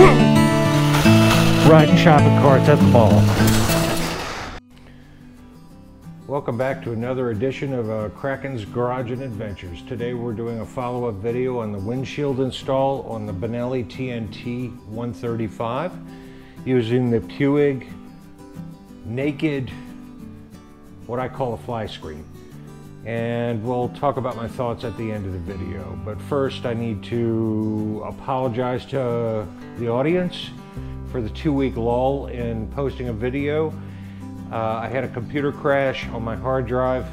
Riding shopping carts at the mall. Welcome back to another edition of Kraken's Garage and Adventures. Today we're doing a follow-up video on the windshield install on the Benelli TnT 135 using the Puig naked, what I call a fly screen. And we'll talk about my thoughts at the end of the video. But first I need to apologize to the audience for the 2-week lull in posting a video. I had a computer crash on my hard drive,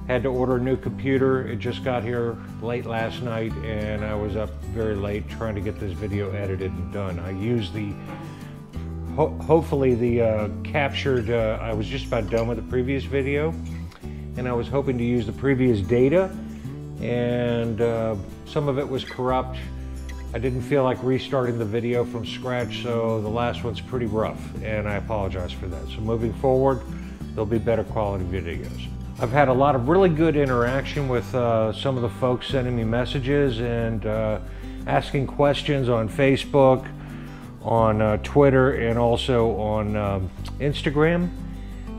had to order a new computer. It just got here late last night and I was up very late trying to get this video edited and done. I used the, hopefully the captured, I was just about done with the previous video and I was hoping to use the previous data, and some of it was corrupt. I didn't feel like restarting the video from scratch, so the last one's pretty rough, and I apologize for that. So moving forward, there'll be better quality videos. I've had a lot of really good interaction with some of the folks sending me messages and asking questions on Facebook, on Twitter, and also on Instagram,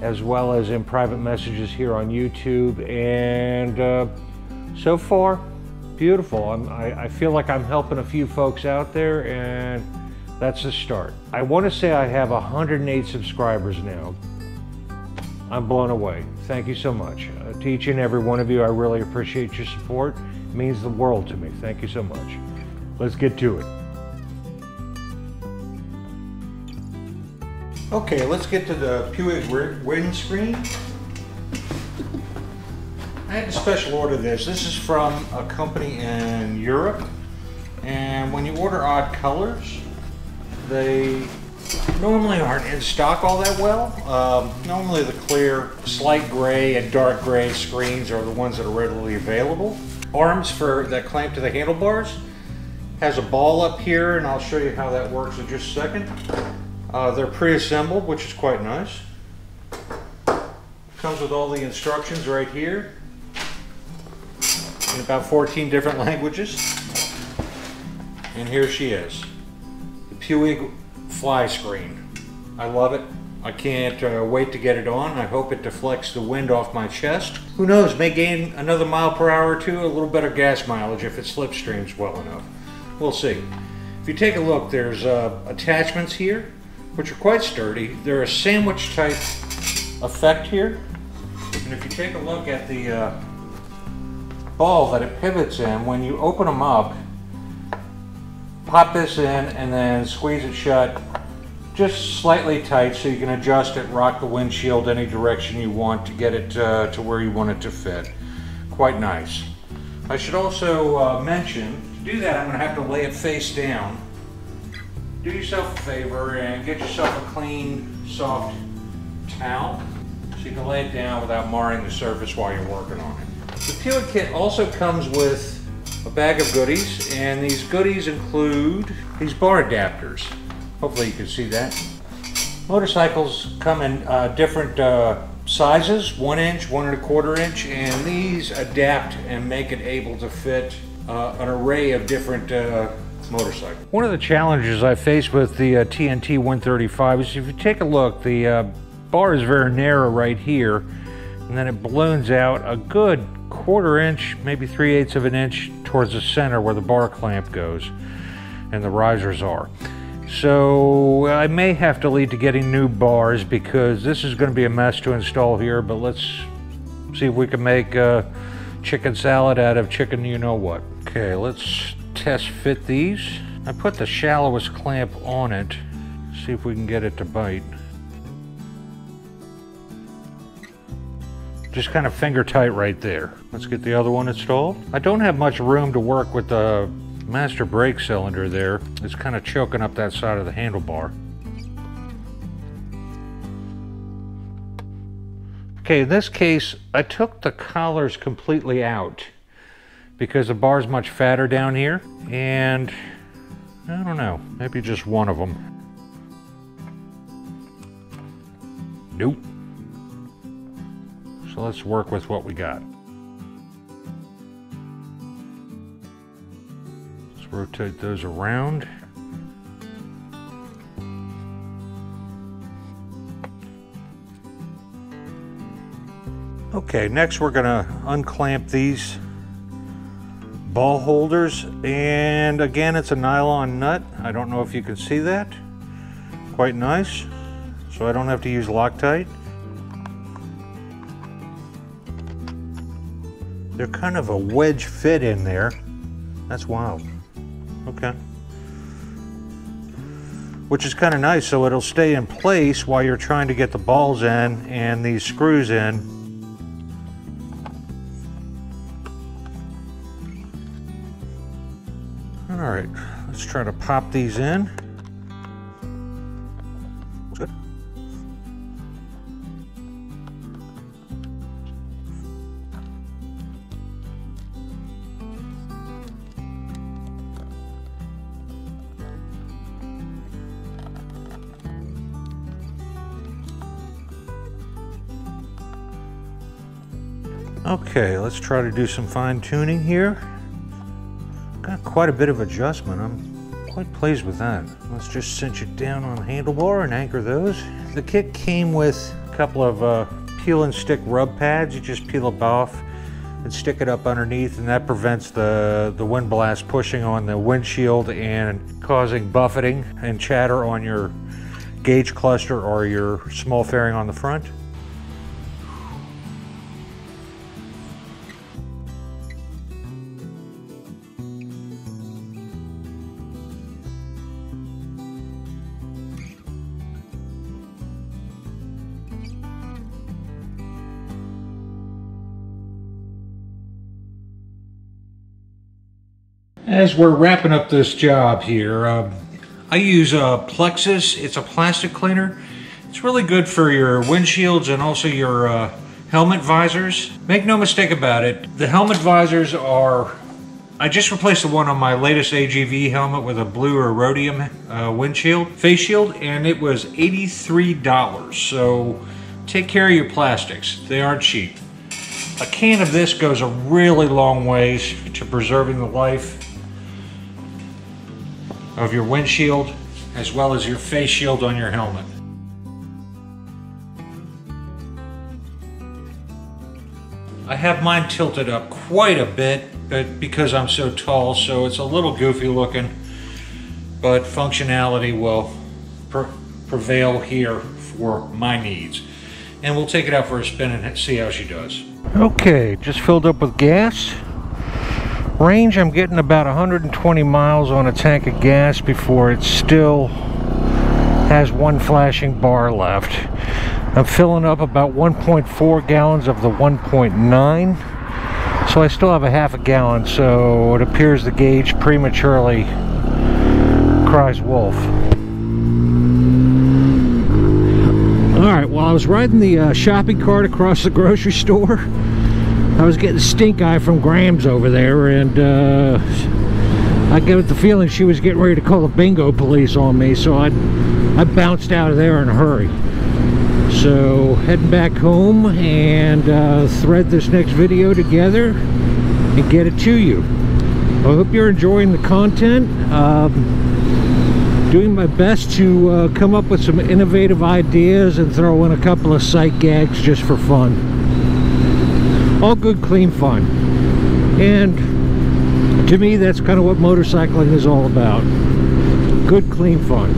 as well as in private messages here on YouTube. And so far, beautiful. I feel like I'm helping a few folks out there, and that's the start. I want to say I have 108 subscribers now. I'm blown away. Thank you so much. To each and every one of you, I really appreciate your support. It means the world to me. Thank you so much. Let's get to it. Okay, let's get to the Puig windscreen. I had to special order this. This is from a company in Europe, and when you order odd colors, they normally aren't in stock all that well. Normally the clear, slight gray and dark gray screens are the ones that are readily available. Arms for that clamp to the handlebars. Has a ball up here, and I'll show you how that works in just a second. They're pre-assembled, which is quite nice. Comes with all the instructions right here, in about 14 different languages. And here she is, the Puig fly screen. I love it. I can't wait to get it on. I hope it deflects the wind off my chest. Who knows, may gain another mile per hour or two, a little better gas mileage if it slipstreams well enough. We'll see. If you take a look, there's attachments here, which are quite sturdy. They're a sandwich type effect here. And if you take a look at the ball that it pivots in, when you open them up, pop this in and then squeeze it shut just slightly tight so you can adjust it, rock the windshield any direction you want to get it to where you want it to fit. Quite nice. I should also mention, to do that I'm going to have to lay it face down. Do yourself a favor and get yourself a clean, soft towel so you can lay it down without marring the surface while you're working on it. The Puig kit also comes with a bag of goodies, and these goodies include these bar adapters. Hopefully you can see that. Motorcycles come in different sizes, 1 inch, 1 1/4 inch, and these adapt and make it able to fit an array of different motorcycles. One of the challenges I faced with the TnT 135 is if you take a look, the bar is very narrow right here, and then it balloons out a good 1/4 inch, maybe 3/8 of an inch towards the center where the bar clamp goes and the risers are. So I may have to lead to getting new bars because this is going to be a mess to install here, but let's see if we can make chicken salad out of chicken you know what. Okay, let's test fit these. I put the shallowest clamp on it, see if we can get it to bite. Just kind of finger tight right there. Let's get the other one installed. I don't have much room to work with the master brake cylinder there. It's kind of choking up that side of the handlebar. Okay, in this case, I took the collars completely out because the bar's much fatter down here, and I don't know, maybe just one of them. Nope. So let's work with what we got. Let's rotate those around. Okay, next we're gonna unclamp these ball holders, and again it's a nylon nut. I don't know if you can see that. Quite nice, so I don't have to use Loctite. They're kind of a wedge fit in there. That's wild. Okay. Which is kind of nice, so it'll stay in place while you're trying to get the balls in and these screws in. All right, let's try to pop these in. Good. Okay, let's try to do some fine tuning here. Got quite a bit of adjustment. I'm quite pleased with that. Let's just cinch it down on the handlebar and anchor those. The kit came with a couple of peel and stick rub pads. You just peel it off and stick it up underneath, and that prevents the wind blast pushing on the windshield and causing buffeting and chatter on your gauge cluster or your small fairing on the front. As we're wrapping up this job here, I use Plexus. It's a plastic cleaner. It's really good for your windshields and also your helmet visors. Make no mistake about it, the helmet visors are... I just replaced the one on my latest AGV helmet with a blue or rhodium windshield, face shield, and it was $83. So take care of your plastics. They aren't cheap. A can of this goes a really long ways to preserving the life of your windshield as well as your face shield on your helmet. I have mine tilted up quite a bit, but because I'm so tall, so it's a little goofy looking, but functionality will prevail here for my needs. And we'll take it out for a spin and see how she does. Okay, just filled up with gas. Range, I'm getting about 120 miles on a tank of gas before it still has one flashing bar left. I'm filling up about 1.4 gallons of the 1.9, so I still have a half a gallon, so it appears the gauge prematurely cries wolf. Alright, while I was riding the shopping cart across the grocery store, I was getting stink eye from Grams over there, and I got the feeling she was getting ready to call the bingo police on me, so I bounced out of there in a hurry. So heading back home and thread this next video together and get it to you. I hope you're enjoying the content. Doing my best to come up with some innovative ideas and throw in a couple of sight gags just for fun. All good, clean fun. And to me, that's kind of what motorcycling is all about. Good, clean fun.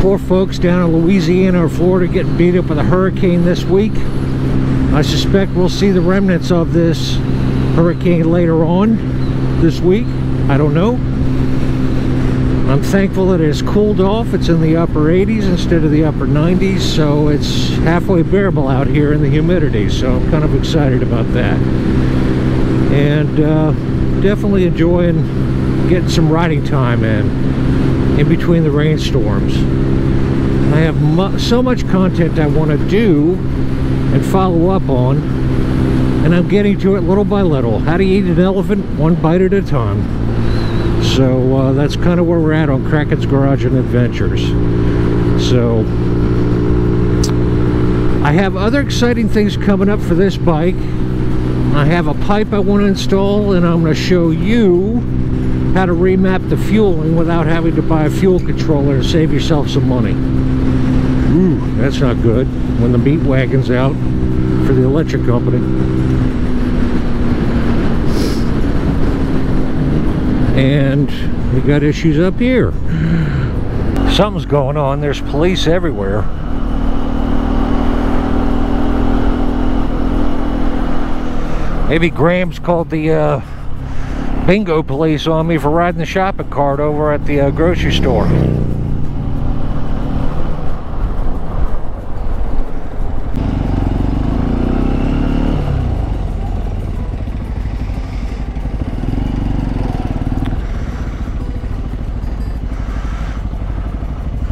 Poor folks down in Louisiana or Florida getting beat up with a hurricane this week. I suspect we'll see the remnants of this hurricane later on this week. I don't know. I'm thankful that it has cooled off. It's in the upper 80s instead of the upper 90s, so it's halfway bearable out here in the humidity, so I'm kind of excited about that. And definitely enjoying getting some riding time in between the rainstorms. I have so much content I want to do and follow up on, and I'm getting to it little by little. How to eat an elephant one bite at a time. So that's kind of where we're at on Kraken's Garage and Adventures. So I have other exciting things coming up for this bike. I have a pipe I want to install, and I'm going to show you how to remap the fueling without having to buy a fuel controller to save yourself some money. Ooh, That's not good when the meat wagon's out for the electric company. And we got issues up here. Something's going on. There's police everywhere. Maybe Graham's called the bingo police on me for riding the shopping cart over at the grocery store.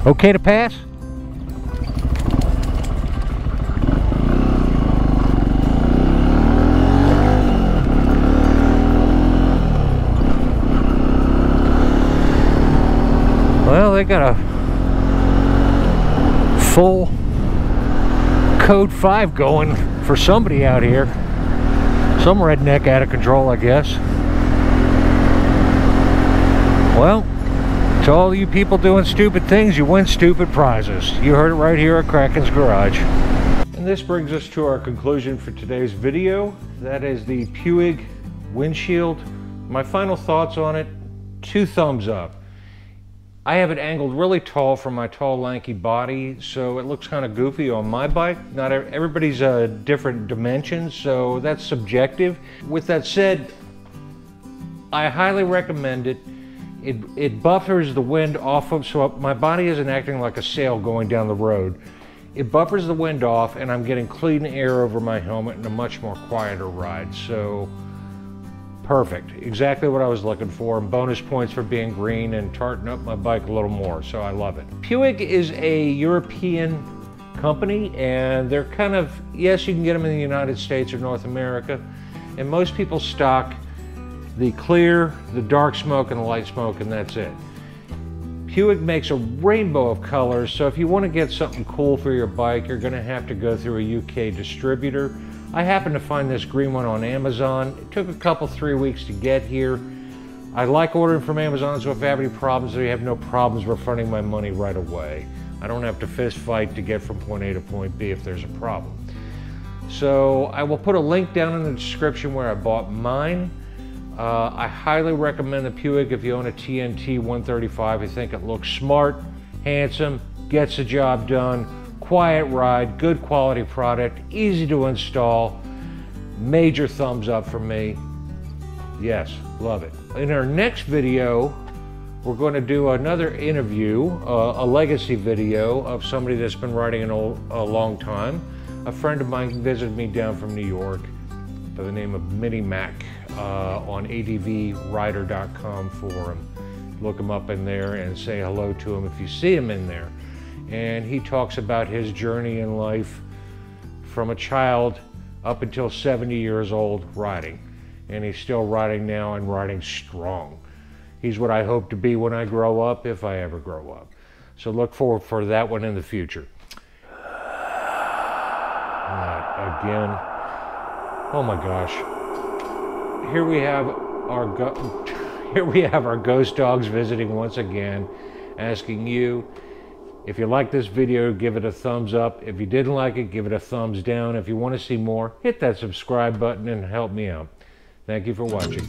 Okay to pass? Well, they got a full Code 5 going for somebody out here. Some redneck out of control, I guess. Well, to all you people doing stupid things, you win stupid prizes. You heard it right here at Kraken's Garage. And this brings us to our conclusion for today's video. That is the Puig windshield. My final thoughts on it, 2 thumbs up. I have it angled really tall for my tall, lanky body, so it looks kind of goofy on my bike. Not everybody's different dimensions, so that's subjective. With that said, I highly recommend it. It buffers the wind off of, so my body isn't acting like a sail going down the road. It buffers the wind off, and I'm getting clean air over my helmet and a much more quieter ride. So, perfect. Exactly what I was looking for. And bonus points for being green and tarting up my bike a little more, so I love it. Puig is a European company, and they're kind of, yes, you can get them in the United States or North America, and most people stock the clear, the dark smoke, and the light smoke, and that's it. Puig makes a rainbow of colors, so if you want to get something cool for your bike, you're going to have to go through a UK distributor. I happened to find this green one on Amazon. It took a couple, 3 weeks to get here. I like ordering from Amazon, so if I have any problems, I have no problems refunding my money right away. I don't have to fist fight to get from point A to point B if there's a problem. So I will put a link down in the description where I bought mine. I highly recommend the Puig if you own a TnT 135. I think it looks smart, handsome, gets the job done, quiet ride, good quality product, easy to install. Major thumbs up for me. Yes, love it. In our next video, we're going to do another interview, a legacy video of somebody that's been riding a long time. A friend of mine visited me down from New York by the name of Mini Mac. On advrider.com forum. Look him up in there and say hello to him if you see him in there. And he talks about his journey in life from a child up until 70 years old riding. And he's still riding now and riding strong. He's what I hope to be when I grow up, if I ever grow up. So look forward for that one in the future. Again. Oh my gosh. Here we have our ghost dogs visiting once again, asking you, if you like this video, give it a thumbs up. If you didn't like it, give it a thumbs down. If you want to see more, hit that subscribe button and help me out. Thank you for watching.